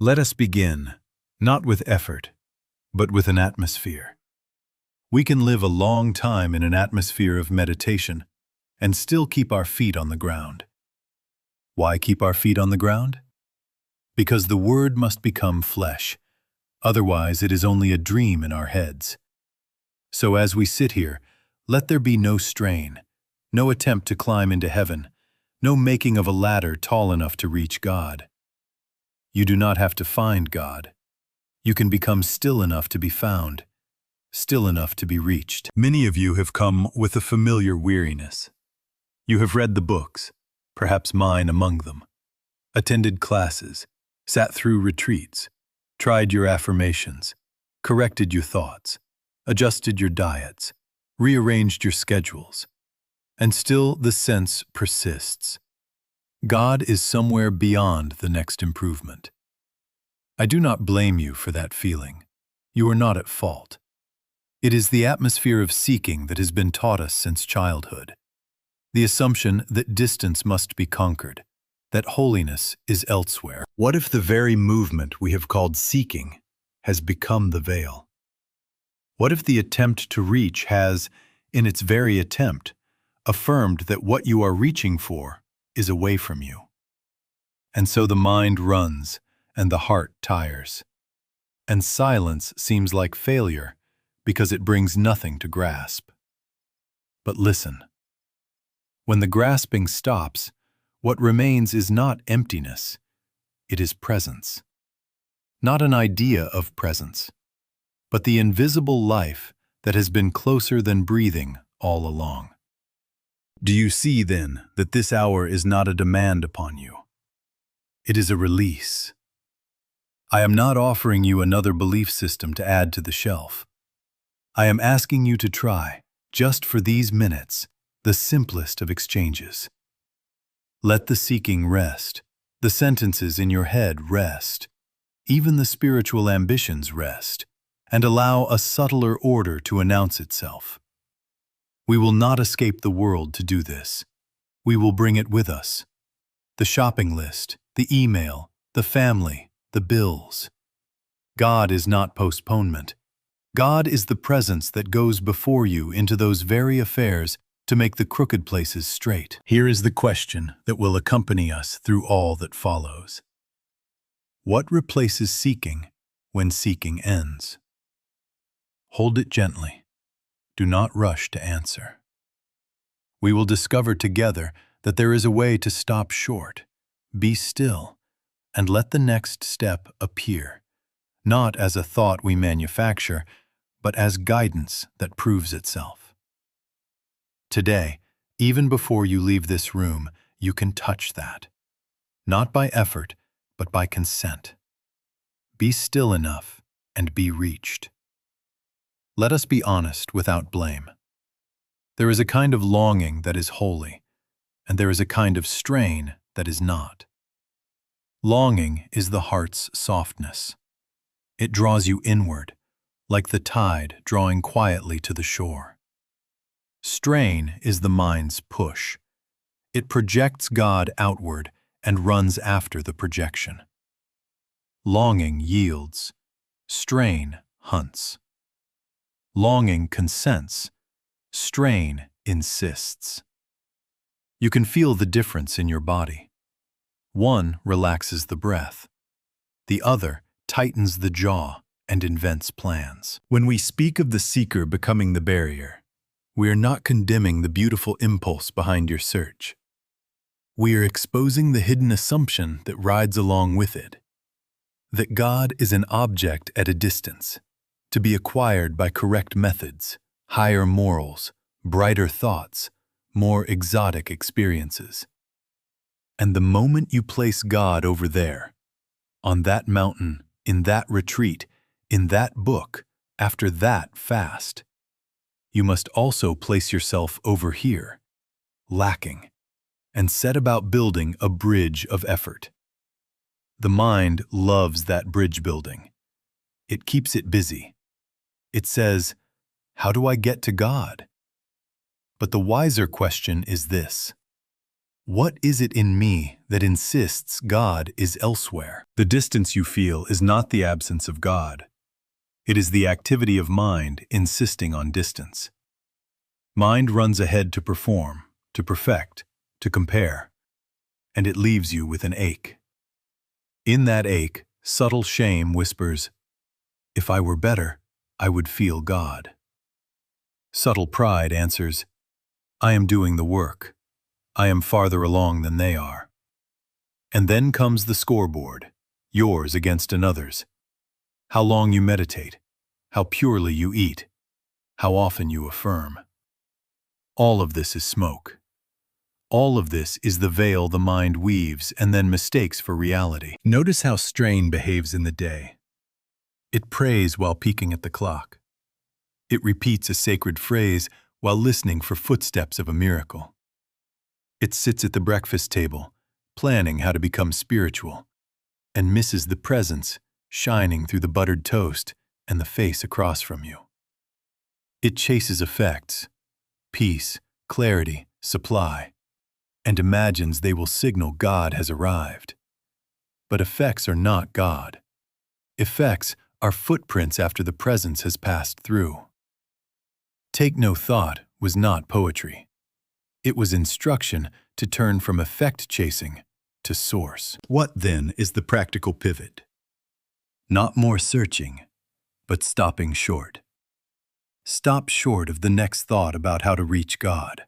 Let us begin, not with effort, but with an atmosphere. We can live a long time in an atmosphere of meditation and still keep our feet on the ground. Why keep our feet on the ground? Because the Word must become flesh. Otherwise, it is only a dream in our heads. So as we sit here, let there be no strain, no attempt to climb into heaven, no making of a ladder tall enough to reach God. You do not have to find God. You can become still enough to be found, still enough to be reached. Many of you have come with a familiar weariness. You have read the books, perhaps mine among them, attended classes, sat through retreats, tried your affirmations, corrected your thoughts, adjusted your diets, rearranged your schedules, and still the sense persists. God is somewhere beyond the next improvement. I do not blame you for that feeling. You are not at fault. It is the atmosphere of seeking that has been taught us since childhood. The assumption that distance must be conquered, that holiness is elsewhere. What if the very movement we have called seeking has become the veil? What if the attempt to reach has, in its very attempt, affirmed that what you are reaching for is away from you? And so the mind runs and the heart tires. And silence seems like failure because it brings nothing to grasp. But listen. When the grasping stops, what remains is not emptiness, it is presence. Not an idea of presence, but the invisible life that has been closer than breathing all along. Do you see, then, that this hour is not a demand upon you? It is a release. I am not offering you another belief system to add to the shelf. I am asking you to try, just for these minutes, the simplest of exchanges. Let the seeking rest, the sentences in your head rest, even the spiritual ambitions rest, and allow a subtler order to announce itself. We will not escape the world to do this. We will bring it with us. The shopping list, the email, the family, the bills. God is not postponement. God is the presence that goes before you into those very affairs to make the crooked places straight. Here is the question that will accompany us through all that follows. What replaces seeking when seeking ends? Hold it gently. Do not rush to answer. We will discover together that there is a way to stop short, be still, and let the next step appear, not as a thought we manufacture, but as guidance that proves itself. Today, even before you leave this room, you can touch that, not by effort, but by consent. Be still enough and be reached. Let us be honest without blame. There is a kind of longing that is holy, and there is a kind of strain that is not. Longing is the heart's softness. It draws you inward, like the tide drawing quietly to the shore. Strain is the mind's push. It projects God outward and runs after the projection. Longing yields. Strain hunts. Longing consents. Strain insists. You can feel the difference in your body. One relaxes the breath. The other tightens the jaw and invents plans. When we speak of the seeker becoming the barrier, we are not condemning the beautiful impulse behind your search. We are exposing the hidden assumption that rides along with it, that God is an object at a distance, to be acquired by correct methods, higher morals, brighter thoughts, more exotic experiences. And the moment you place God over there, on that mountain, in that retreat, in that book, after that fast, you must also place yourself over here, lacking, and set about building a bridge of effort. The mind loves that bridge building. It keeps it busy. It says, how do I get to God? But the wiser question is this: What is it in me that insists God is elsewhere? The distance you feel is not the absence of God. It is the activity of mind insisting on distance. Mind runs ahead to perform, to perfect, to compare, and it leaves you with an ache. In that ache, subtle shame whispers, "If I were better, I would feel God." Subtle pride answers, "I am doing the work. I am farther along than they are." And then comes the scoreboard, yours against another's. How long you meditate, how purely you eat, how often you affirm. All of this is smoke. All of this is the veil the mind weaves and then mistakes for reality. Notice how strain behaves in the day. It prays while peeking at the clock. It repeats a sacred phrase while listening for footsteps of a miracle. It sits at the breakfast table, planning how to become spiritual, and misses the presence shining through the buttered toast and the face across from you. It chases effects, peace, clarity, supply, and imagines they will signal God has arrived. But effects are not God. Effects are footprints after the presence has passed through. Take no thought was not poetry. It was instruction to turn from effect chasing to source. What then is the practical pivot? Not more searching, but stopping short. Stop short of the next thought about how to reach God.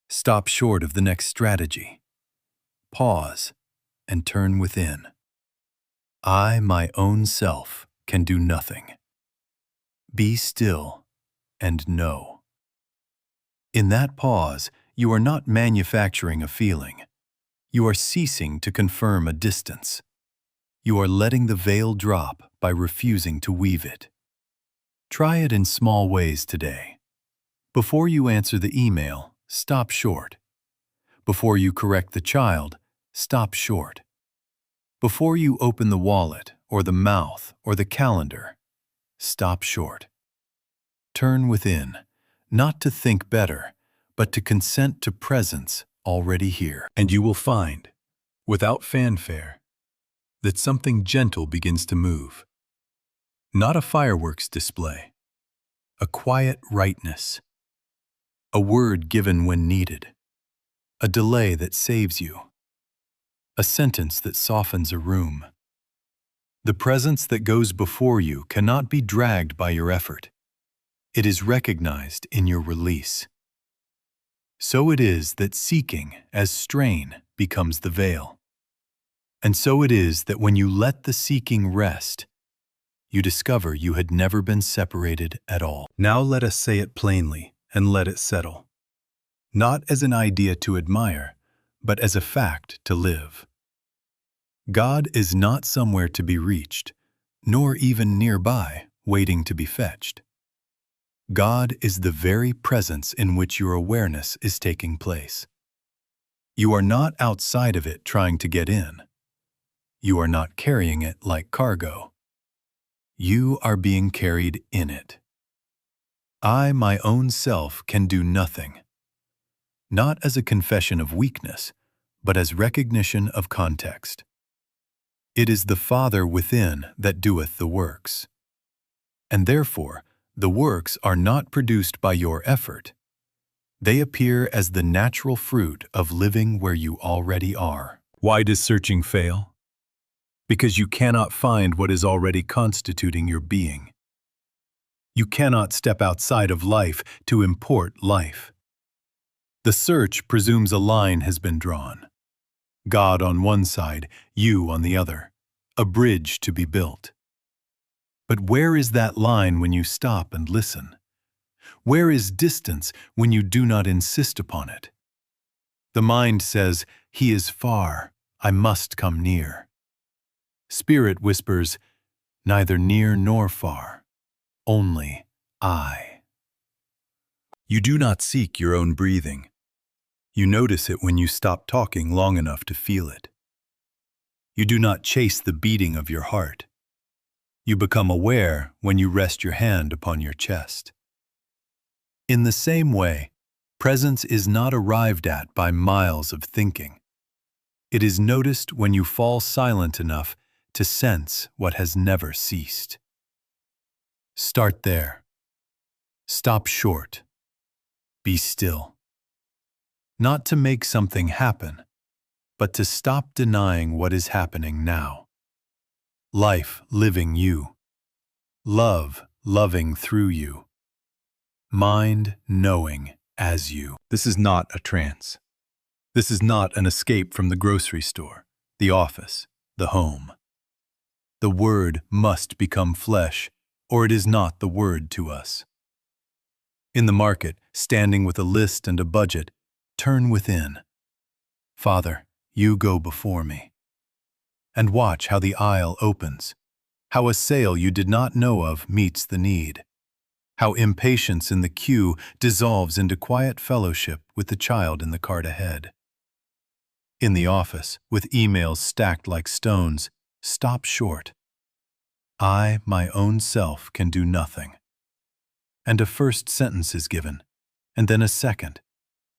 Stop short of the next strategy. Pause and turn within. I, my own self, can do nothing. Be still and know. In that pause, you are not manufacturing a feeling. You are ceasing to confirm a distance. You are letting the veil drop by refusing to weave it. Try it in small ways today. Before you answer the email, stop short. Before you correct the child, stop short. Before you open the wallet, or the mouth, or the calendar, stop short. Turn within, not to think better, but to consent to presence already here. And you will find, without fanfare, that something gentle begins to move. Not a fireworks display, a quiet rightness, a word given when needed, a delay that saves you, a sentence that softens a room. The presence that goes before you cannot be dragged by your effort. It is recognized in your release. So it is that seeking as strain becomes the veil. And so it is that when you let the seeking rest, you discover you had never been separated at all. Now let us say it plainly and let it settle. Not as an idea to admire, but as a fact to live. God is not somewhere to be reached, nor even nearby, waiting to be fetched. God is the very presence in which your awareness is taking place. You are not outside of it trying to get in. You are not carrying it like cargo. You are being carried in it. I, my own self, can do nothing. Not as a confession of weakness, but as recognition of context. It is the Father within that doeth the works. And therefore, the works are not produced by your effort. They appear as the natural fruit of living where you already are. Why does searching fail? Because you cannot find what is already constituting your being. You cannot step outside of life to import life. The search presumes a line has been drawn. God on one side, you on the other, a bridge to be built. But where is that line when you stop and listen? Where is distance when you do not insist upon it? The mind says, "He is far, I must come near." Spirit whispers, "Neither near nor far, only I." You do not seek your own breathing. You notice it when you stop talking long enough to feel it. You do not chase the beating of your heart. You become aware when you rest your hand upon your chest. In the same way, Presence is not arrived at by miles of thinking. It is noticed when you fall silent enough to sense what has never ceased. Start there. Stop short. Be still. Not to make something happen, but to stop denying what is happening now. Life living you. Love loving through you. Mind knowing as you. This is not a trance. This is not an escape from the grocery store, the office, the home. The Word must become flesh, or it is not the Word to us. In the market, standing with a list and a budget, turn within. Father, you go before me. And watch how the aisle opens, how a sale you did not know of meets the need, how impatience in the queue dissolves into quiet fellowship with the child in the cart ahead. In the office, with emails stacked like stones, stop short. I, my own self, can do nothing. And a first sentence is given, and then a second,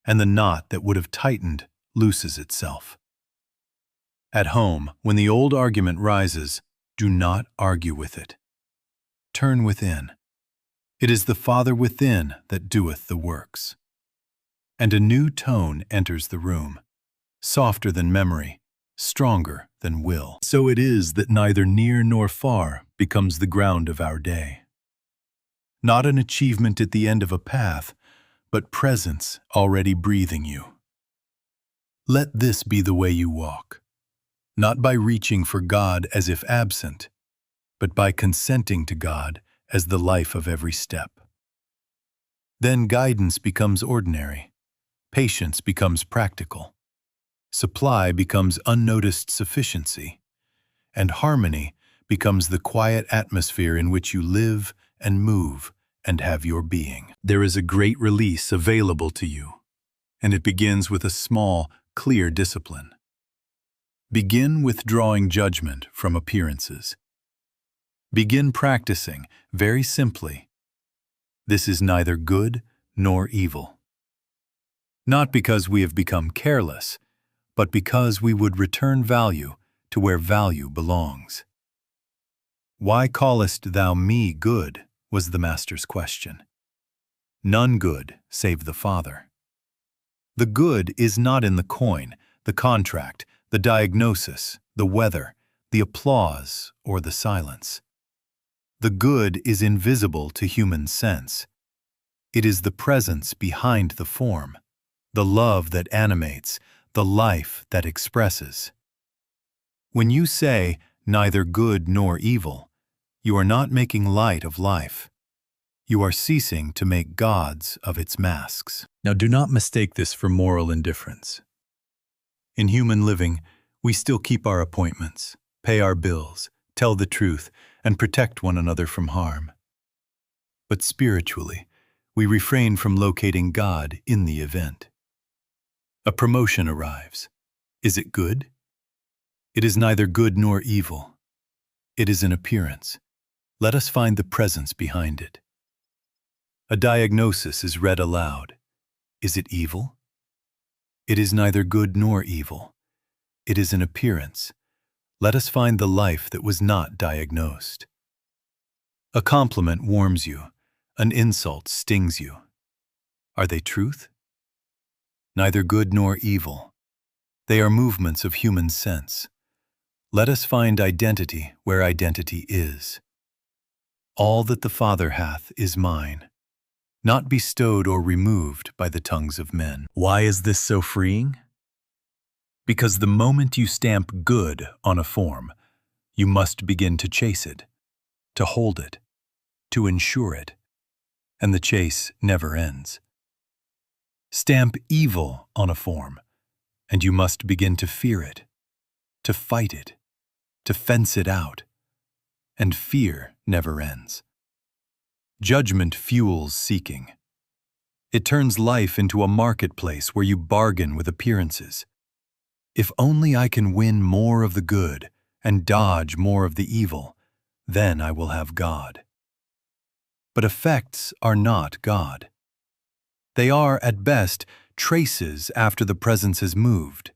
and the knot that would have tightened looses itself. At home, when the old argument rises, do not argue with it. Turn within. It is the Father within that doeth the works. And a new tone enters the room, softer than memory, stronger than will. So it is that neither near nor far becomes the ground of our day. Not an achievement at the end of a path, but presence already breathing you. Let this be the way you walk, not by reaching for God as if absent, but by consenting to God as the life of every step. Then guidance becomes ordinary, patience becomes practical, supply becomes unnoticed sufficiency, and harmony becomes the quiet atmosphere in which you live and move and have your being. There is a great release available to you, and it begins with a small, clear discipline. Begin withdrawing judgment from appearances. Begin practicing, very simply, this is neither good nor evil. Not because we have become careless, but because we would return value to where value belongs. Why callest thou me good, was the Master's question. None good save the Father. The good is not in the coin, the contract, the diagnosis, the weather, the applause, or the silence. The good is invisible to human sense. It is the presence behind the form, the love that animates, the life that expresses. When you say, neither good nor evil, you are not making light of life. You are ceasing to make gods of its masks. Now do not mistake this for moral indifference. In human living, we still keep our appointments, pay our bills, tell the truth, and protect one another from harm. But spiritually, we refrain from locating God in the event. A promotion arrives. Is it good? It is neither good nor evil. It is an appearance. Let us find the presence behind it. A diagnosis is read aloud. Is it evil? It is neither good nor evil. It is an appearance. Let us find the life that was not diagnosed. A compliment warms you. An insult stings you. Are they truth? Neither good nor evil. They are movements of human sense. Let us find identity where identity is. All that the Father hath is mine, not bestowed or removed by the tongues of men. Why is this so freeing? Because the moment you stamp good on a form, you must begin to chase it, to hold it, to ensure it, and the chase never ends. Stamp evil on a form, and you must begin to fear it, to fight it, to fence it out, and fear never ends. Judgment fuels seeking. It turns life into a marketplace where you bargain with appearances. If only I can win more of the good and dodge more of the evil, then I will have God. But effects are not God. They are, at best, traces after the presence has moved,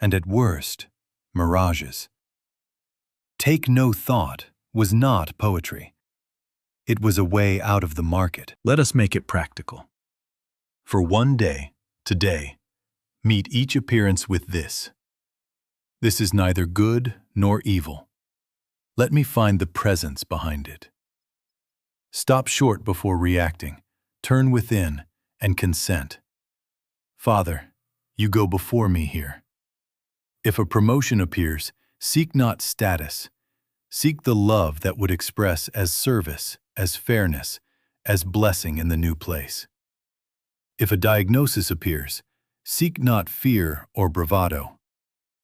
and at worst, mirages. Take no thought was not poetry. It was a way out of the market. Let us make it practical. For one day, today, meet each appearance with this. This is neither good nor evil. Let me find the presence behind it. Stop short before reacting, turn within, and consent. Father, you go before me here. If a promotion appears, seek not status. Seek the love that would express as service, as fairness, as blessing in the new place. If a diagnosis appears, seek not fear or bravado.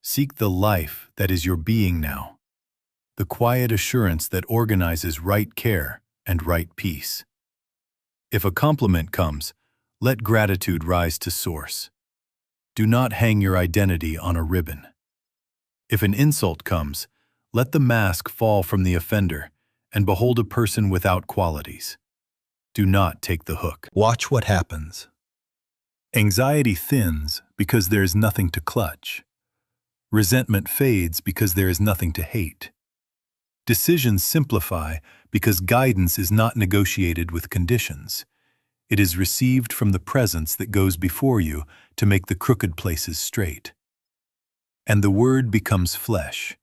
Seek the life that is your being now, the quiet assurance that organizes right care and right peace. If a compliment comes, let gratitude rise to source. Do not hang your identity on a ribbon. If an insult comes, let the mask fall from the offender and behold a person without qualities. Do not take the hook. Watch what happens. Anxiety thins because there is nothing to clutch. Resentment fades because there is nothing to hate. Decisions simplify because guidance is not negotiated with conditions. It is received from the presence that goes before you to make the crooked places straight. And the word becomes flesh,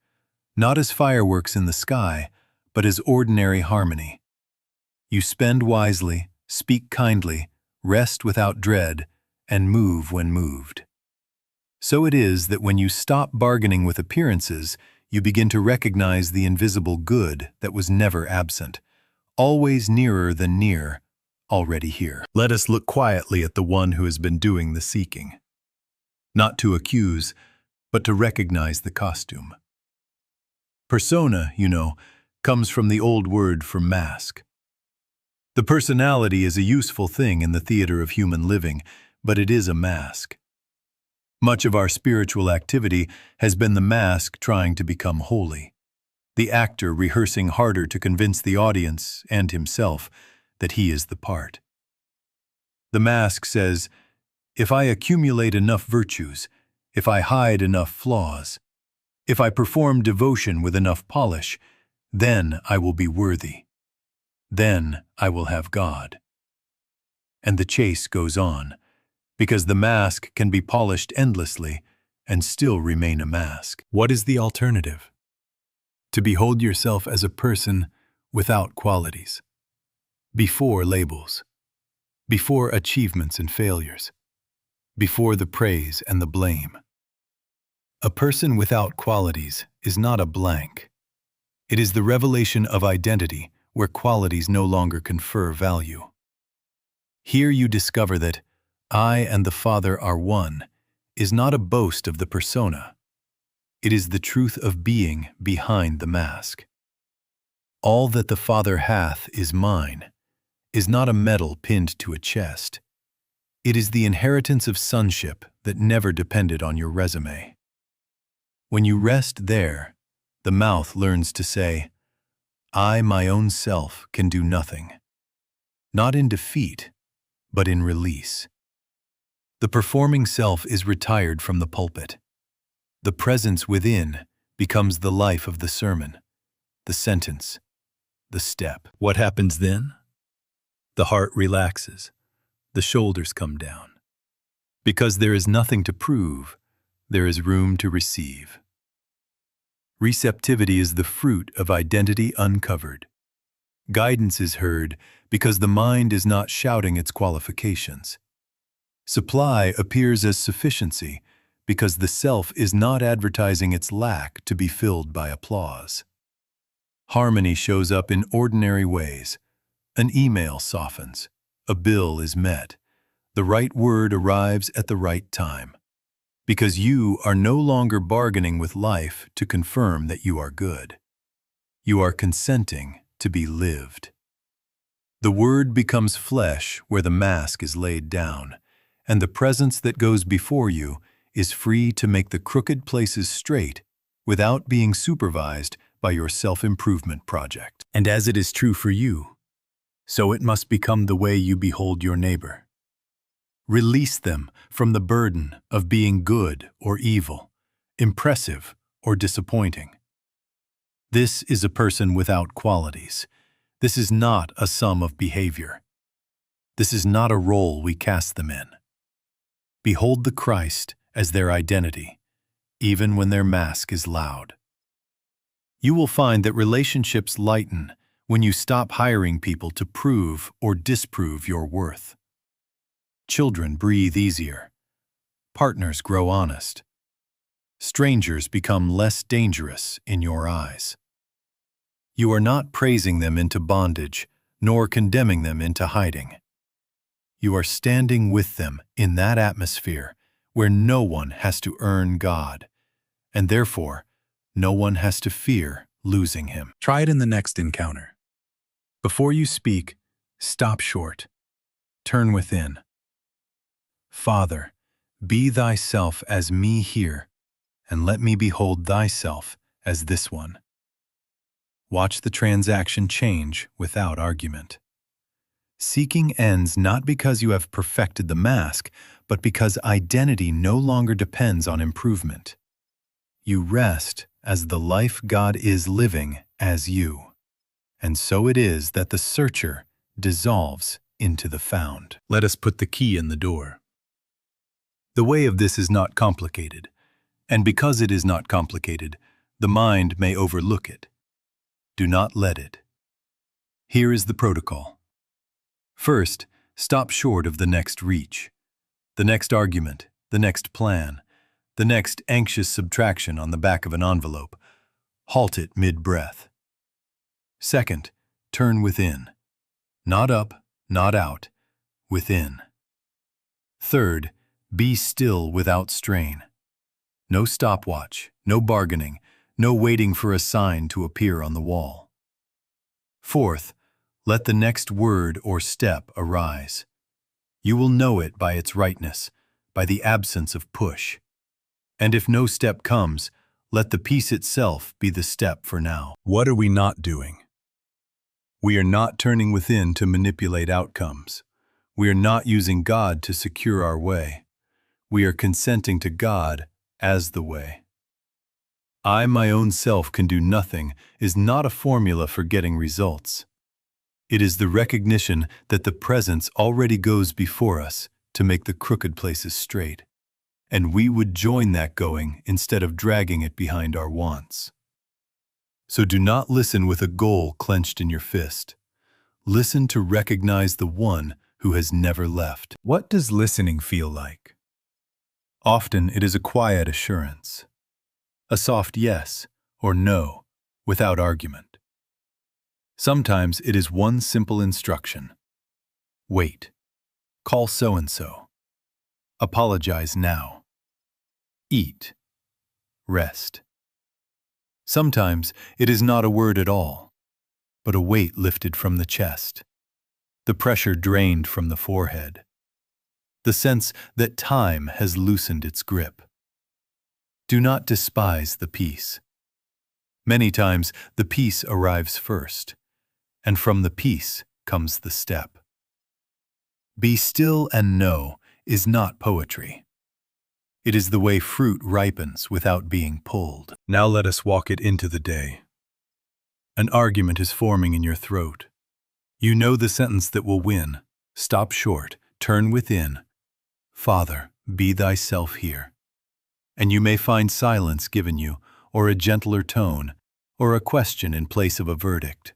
not as fireworks in the sky, but as ordinary harmony. You spend wisely, speak kindly, rest without dread, and move when moved. So it is that when you stop bargaining with appearances, you begin to recognize the invisible good that was never absent, always nearer than near, already here. Let us look quietly at the one who has been doing the seeking. Not to accuse, but to recognize the costume. Persona, you know, comes from the old word for mask. The personality is a useful thing in the theater of human living, but it is a mask. Much of our spiritual activity has been the mask trying to become holy, the actor rehearsing harder to convince the audience and himself that he is the part. The mask says, if I accumulate enough virtues, if I hide enough flaws, if I perform devotion with enough polish, then I will be worthy. Then I will have God. And the chase goes on, because the mask can be polished endlessly and still remain a mask. What is the alternative? To behold yourself as a person without qualities, before labels, before achievements and failures, before the praise and the blame. A person without qualities is not a blank. It is the revelation of identity where qualities no longer confer value. Here you discover that I and the Father are one is not a boast of the persona. It is the truth of being behind the mask. All that the Father hath is mine is not a medal pinned to a chest. It is the inheritance of sonship that never depended on your resume. When you rest there, the mouth learns to say, I, my own self, can do nothing. Not in defeat, but in release. The performing self is retired from the pulpit. The presence within becomes the life of the sermon, the sentence, the step. What happens then? The heart relaxes, the shoulders come down. Because there is nothing to prove, there is room to receive. Receptivity is the fruit of identity uncovered. Guidance is heard because the mind is not shouting its qualifications. Supply appears as sufficiency because the self is not advertising its lack to be filled by applause. Harmony shows up in ordinary ways. An email softens, a bill is met, the right word arrives at the right time. Because you are no longer bargaining with life to confirm that you are good. You are consenting to be lived. The word becomes flesh where the mask is laid down, and the presence that goes before you is free to make the crooked places straight without being supervised by your self-improvement project. And as it is true for you, so it must become the way you behold your neighbor. Release them from the burden of being good or evil, impressive or disappointing. This is a person without qualities. This is not a sum of behavior. This is not a role we cast them in. Behold the Christ as their identity, even when their mask is loud. You will find that relationships lighten when you stop hiring people to prove or disprove your worth. Children breathe easier. Partners grow honest. Strangers become less dangerous in your eyes. You are not praising them into bondage, nor condemning them into hiding. You are standing with them in that atmosphere where no one has to earn God, and therefore, no one has to fear losing Him. Try it in the next encounter. Before you speak, stop short. Turn within. Father, be thyself as me here, and let me behold thyself as this one. Watch the transaction change without argument. Seeking ends not because you have perfected the mask, but because identity no longer depends on improvement. You rest as the life God is living as you. And so it is that the searcher dissolves into the found. Let us put the key in the door. The way of this is not complicated, and because it is not complicated, the mind may overlook it. Do not let it. Here is the protocol. First, stop short of the next reach, the next argument, the next plan, the next anxious subtraction on the back of an envelope. Halt it mid-breath. Second, turn within. Not up, not out, within. Third, be still without strain. No stopwatch, no bargaining, no waiting for a sign to appear on the wall. Fourth, let the next word or step arise. You will know it by its rightness, by the absence of push. And if no step comes, let the peace itself be the step for now. What are we not doing? We are not turning within to manipulate outcomes. We are not using God to secure our way. We are consenting to God as the way. I, my own self, can do nothing is not a formula for getting results. It is the recognition that the presence already goes before us to make the crooked places straight, and we would join that going instead of dragging it behind our wants. So do not listen with a goal clenched in your fist. Listen to recognize the one who has never left. What does listening feel like? Often it is a quiet assurance, a soft yes or no without argument. Sometimes it is one simple instruction. Wait. Call so-and-so. Apologize now. Eat. Rest. Sometimes it is not a word at all, but a weight lifted from the chest, the pressure drained from the forehead, the sense that time has loosened its grip. Do not despise the peace. Many times the peace arrives first, and from the peace comes the step. Be still and know is not poetry. It is the way fruit ripens without being pulled. Now let us walk it into the day. An argument is forming in your throat. You know the sentence that will win. Stop short, turn within. Father, be thyself here. And you may find silence given you, or a gentler tone, or a question in place of a verdict.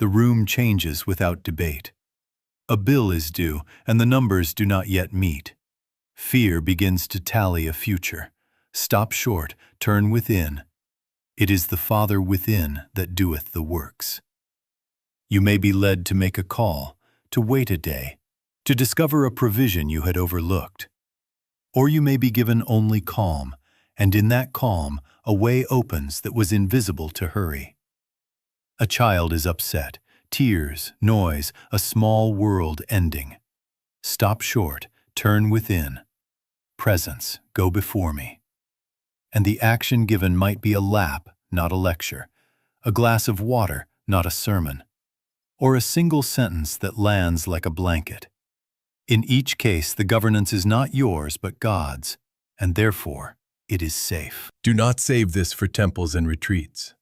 The room changes without debate. A bill is due, and the numbers do not yet meet. Fear begins to tally a future. Stop short, turn within. It is the Father within that doeth the works. You may be led to make a call, to wait a day, to discover a provision you had overlooked. Or you may be given only calm, and in that calm a way opens that was invisible to hurry. A child is upset, tears, noise, a small world ending. Stop short, turn within. Presence, go before me. And the action given might be a lap, not a lecture, a glass of water, not a sermon, or a single sentence that lands like a blanket. In each case, the governance is not yours but God's, and therefore it is safe. Do not save this for temples and retreats.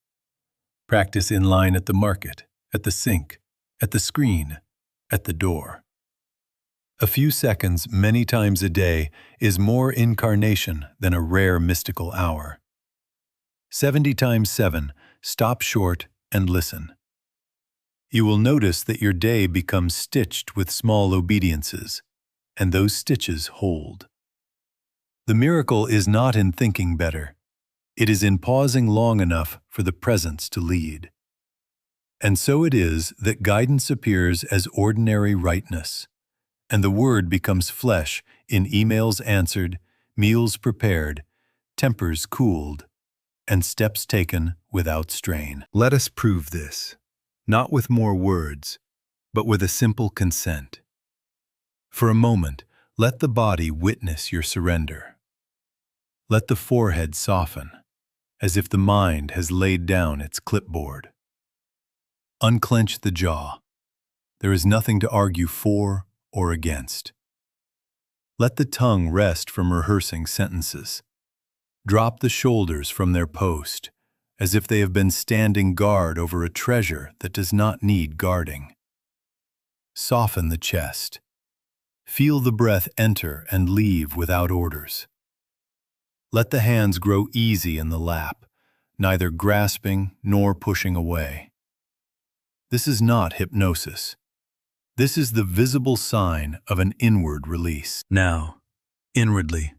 Practice in line at the market, at the sink, at the screen, at the door. A few seconds many times a day is more incarnation than a rare mystical hour. 70 times 7, stop short and listen. You will notice that your day becomes stitched with small obediences, and those stitches hold. The miracle is not in thinking better. It is in pausing long enough for the presence to lead. And so it is that guidance appears as ordinary rightness, and the word becomes flesh in emails answered, meals prepared, tempers cooled, and steps taken without strain. Let us prove this, not with more words, but with a simple consent. For a moment, let the body witness your surrender. Let the forehead soften, as if the mind has laid down its clipboard. Unclench the jaw. There is nothing to argue for or against. Let the tongue rest from rehearsing sentences. Drop the shoulders from their post, as if they have been standing guard over a treasure that does not need guarding. Soften the chest. Feel the breath enter and leave without orders. Let the hands grow easy in the lap, neither grasping nor pushing away. This is not hypnosis. This is the visible sign of an inward release. Now, inwardly,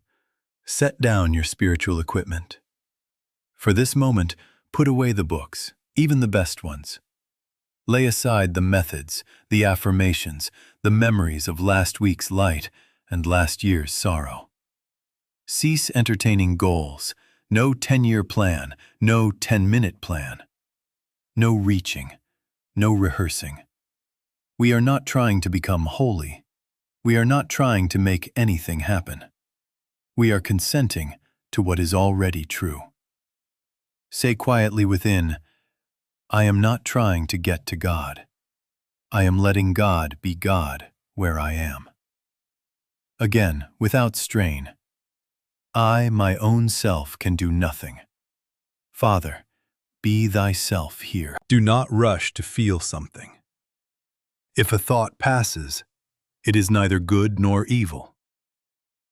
set down your spiritual equipment. For this moment, put away the books, even the best ones. Lay aside the methods, the affirmations, the memories of last week's light and last year's sorrow. Cease entertaining goals, no 10-year plan, no 10-minute plan. No reaching, no rehearsing. We are not trying to become holy. We are not trying to make anything happen. We are consenting to what is already true. Say quietly within, I am not trying to get to God. I am letting God be God where I am. Again, without strain, I, my own self, can do nothing. Father, be thyself here. Do not rush to feel something. If a thought passes, it is neither good nor evil.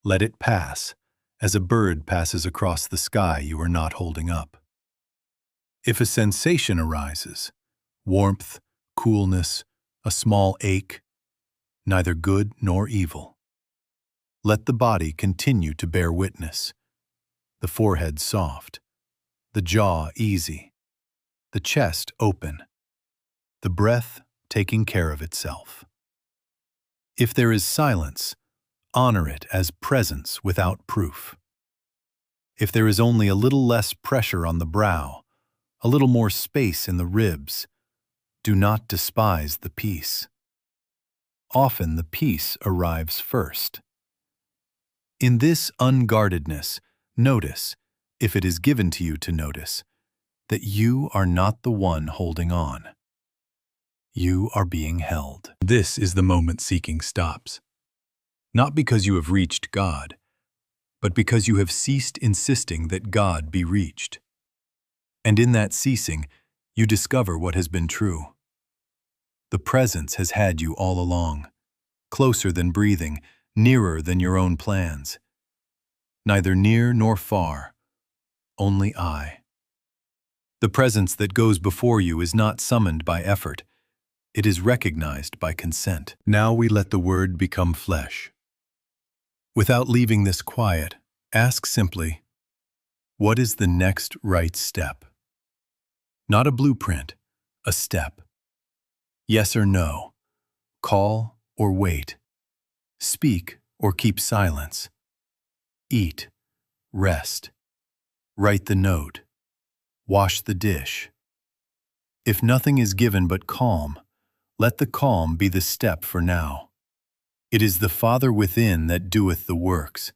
Let it pass, as a bird passes across the sky you are not holding up. If a sensation arises, warmth, coolness, a small ache, neither good nor evil. Let the body continue to bear witness, the forehead soft, the jaw easy, the chest open, the breath taking care of itself. If there is silence, honor it as presence without proof. If there is only a little less pressure on the brow, a little more space in the ribs, do not despise the peace. Often the peace arrives first. In this unguardedness, notice, if it is given to you to notice, that you are not the one holding on. You are being held. This is the moment seeking stops. Not because you have reached God, but because you have ceased insisting that God be reached. And in that ceasing, you discover what has been true. The presence has had you all along, closer than breathing, nearer than your own plans. Neither near nor far, only I. The presence that goes before you is not summoned by effort. It is recognized by consent. Now we let the word become flesh. Without leaving this quiet, ask simply, what is the next right step? Not a blueprint, a step. Yes or no, call or wait, speak or keep silence, eat, rest, write the note, wash the dish. If nothing is given but calm, let the calm be the step for now. It is the Father within that doeth the works,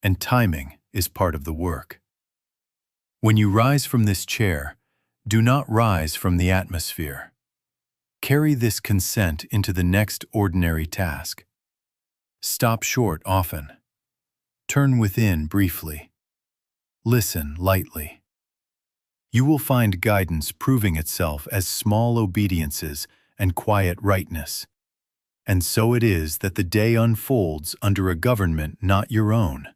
and timing is part of the work. When you rise from this chair, do not rise from the atmosphere. Carry this consent into the next ordinary task. Stop short often. Turn within briefly. Listen lightly. You will find guidance proving itself as small obediences and quiet rightness. And so it is that the day unfolds under a government not your own,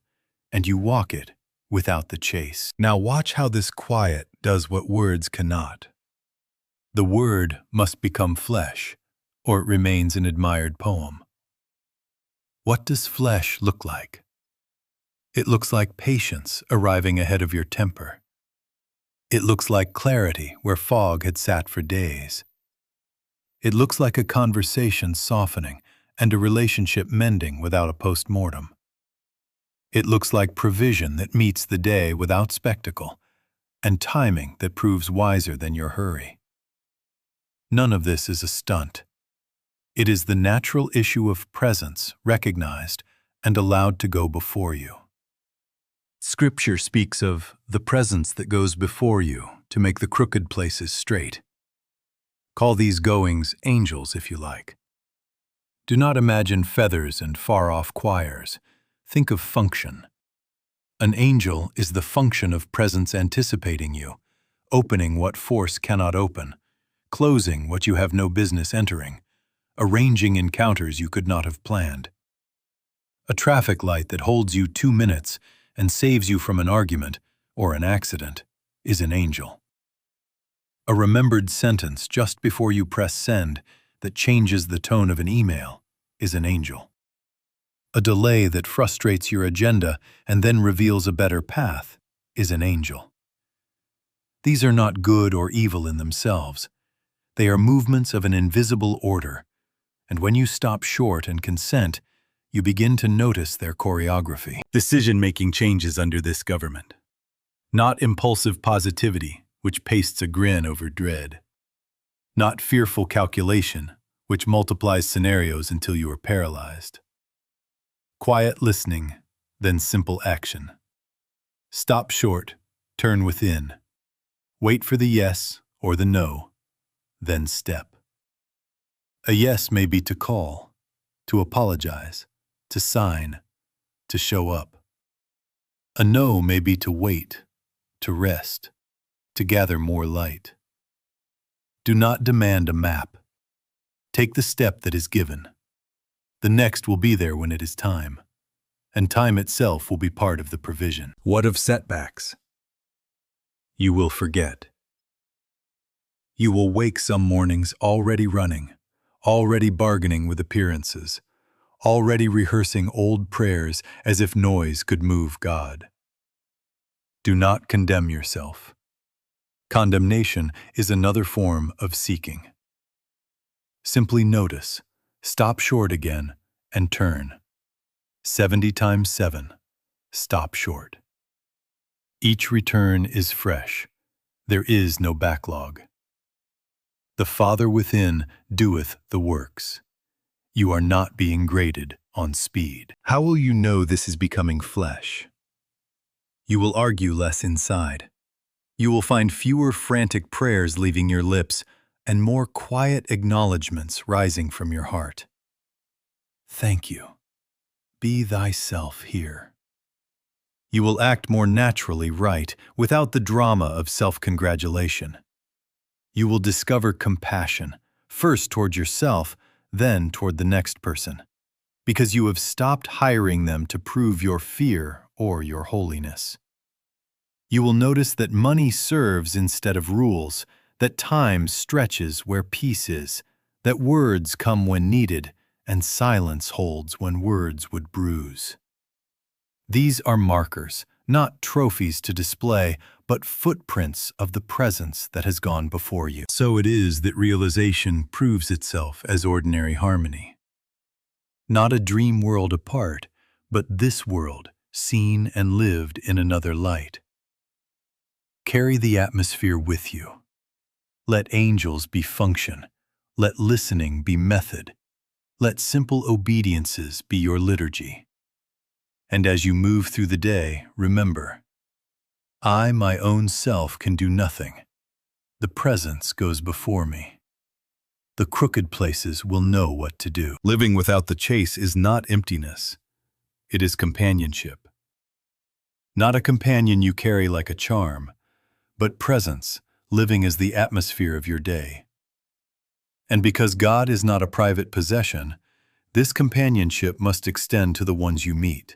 and you walk it without the chase. Now watch how this quiet does what words cannot. The word must become flesh, or it remains an admired poem. What does flesh look like? It looks like patience arriving ahead of your temper. It looks like clarity where fog had sat for days. It looks like a conversation softening and a relationship mending without a post-mortem. It looks like provision that meets the day without spectacle, and timing that proves wiser than your hurry. None of this is a stunt. It is the natural issue of presence recognized and allowed to go before you. Scripture speaks of the presence that goes before you to make the crooked places straight. Call these goings angels if you like. Do not imagine feathers and far-off choirs. Think of function. An angel is the function of presence anticipating you, opening what force cannot open, closing what you have no business entering, arranging encounters you could not have planned. A traffic light that holds you 2 minutes and saves you from an argument or an accident is an angel. A remembered sentence just before you press send that changes the tone of an email is an angel. A delay that frustrates your agenda and then reveals a better path is an angel. These are not good or evil in themselves. They are movements of an invisible order, and when you stop short and consent, you begin to notice their choreography. Decision-making changes under this government. Not impulsive positivity, which pastes a grin over dread. Not fearful calculation, which multiplies scenarios until you are paralyzed. Quiet listening, then simple action. Stop short, turn within. Wait for the yes or the no, then step. A yes may be to call, to apologize, to sign, to show up. A no may be to wait, to rest, to gather more light. Do not demand a map. Take the step that is given. The next will be there when it is time, and time itself will be part of the provision. What of setbacks? You will forget. You will wake some mornings already running, already bargaining with appearances, already rehearsing old prayers as if noise could move God. Do not condemn yourself. Condemnation is another form of seeking. Simply notice, stop short again, and turn. 70 times 7, stop short. Each return is fresh. There is no backlog. The Father within doeth the works. You are not being graded on speed. How will you know this is becoming flesh? You will argue less inside. You will find fewer frantic prayers leaving your lips and more quiet acknowledgments rising from your heart. Thank you. Be thyself here. You will act more naturally right without the drama of self-congratulation. You will discover compassion, first toward yourself, then toward the next person, because you have stopped hiring them to prove your fear or your holiness. You will notice that money serves instead of rules, that time stretches where peace is, that words come when needed, and silence holds when words would bruise. These are markers, not trophies to display, but footprints of the presence that has gone before you. So it is that realization proves itself as ordinary harmony. Not a dream world apart, but this world, seen and lived in another light. Carry the atmosphere with you. Let angels be function. Let listening be method. Let simple obediences be your liturgy. And as you move through the day, remember, I, my own self, can do nothing. The presence goes before me. the crooked places will know what to do. Living without the chase is not emptiness. It is companionship. Not a companion you carry like a charm, but presence, living as the atmosphere of your day. And because God is not a private possession, this companionship must extend to the ones you meet.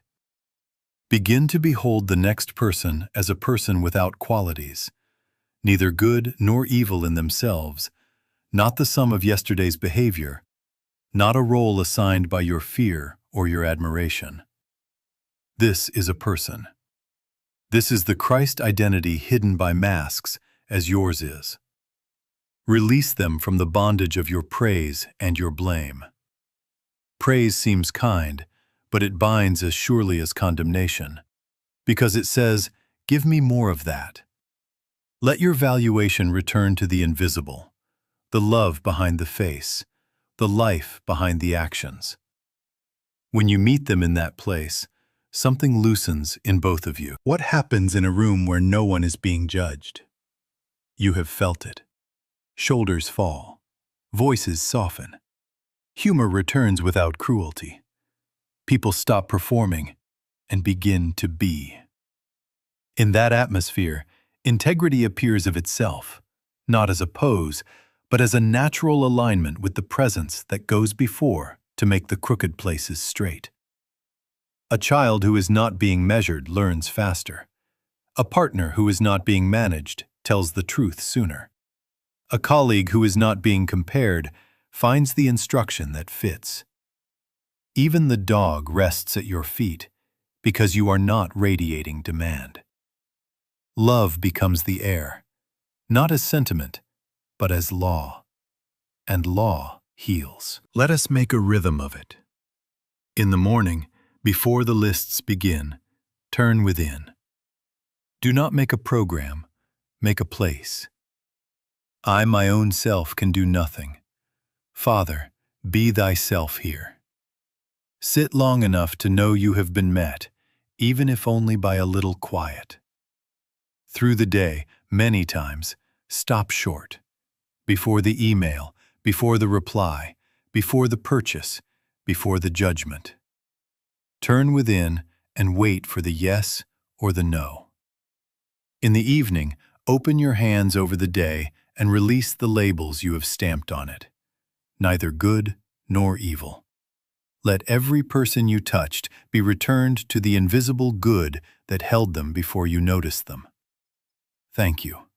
Begin to behold the next person as a person without qualities, neither good nor evil in themselves, not the sum of yesterday's behavior, not a role assigned by your fear or your admiration. This is a person. This is the Christ identity hidden by masks, as yours is. Release them from the bondage of your praise and your blame. Praise seems kind, but it binds as surely as condemnation, because it says, "Give me more of that." Let your valuation return to the invisible, the love behind the face, the life behind the actions. When you meet them in that place, something loosens in both of you. What happens in a room where no one is being judged? You have felt it. Shoulders fall. Voices soften. Humor returns without cruelty. People stop performing and begin to be. In that atmosphere, integrity appears of itself, not as a pose, but as a natural alignment with the presence that goes before to make the crooked places straight. A child who is not being measured learns faster. A partner who is not being managed tells the truth sooner. A colleague who is not being compared finds the instruction that fits. Even the dog rests at your feet because you are not radiating demand. Love becomes the air, not as sentiment, but as law. And law heals. Let us make a rhythm of it. In the morning, before the lists begin, turn within. Do not make a program, make a place. I, my own self, can do nothing. Father, be thyself here. Sit long enough to know you have been met, even if only by a little quiet. Through the day, many times, stop short. Before the email, before the reply, before the purchase, before the judgment. Turn within and wait for the yes or the no. In the evening, open your hands over the day and release the labels you have stamped on it. Neither good nor evil. Let every person you touched be returned to the invisible good that held them before you noticed them. Thank you.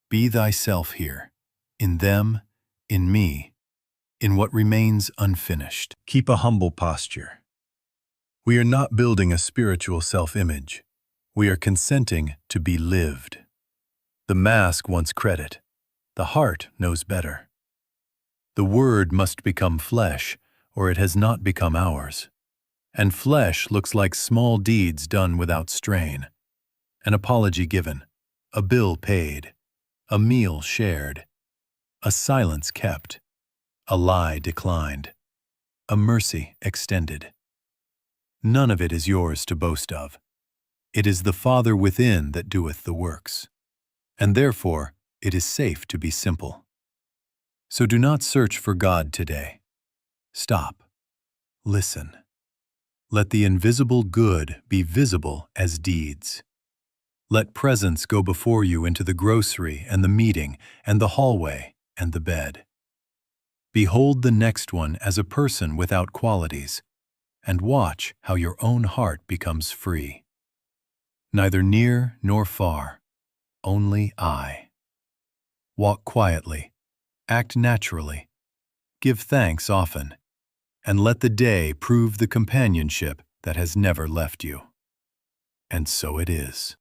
Be thyself here, in them, in me, in what remains unfinished. Keep a humble posture. We are not building a spiritual self-image. We are consenting to be lived. The mask wants credit. The heart knows better. The word must become flesh, or it has not become ours. And flesh looks like small deeds done without strain. An apology given, a bill paid, a meal shared, a silence kept, a lie declined, a mercy extended. None of it is yours to boast of. It is the Father within that doeth the works. And therefore, it is safe to be simple. So do not search for God today. Stop. Listen. Let the invisible good be visible as deeds. Let presence go before you into the grocery and the meeting and the hallway and the bed. Behold the next one as a person without qualities, and watch how your own heart becomes free. Neither near nor far, only I. Walk quietly, act naturally, give thanks often, and let the day prove the companionship that has never left you. And so it is.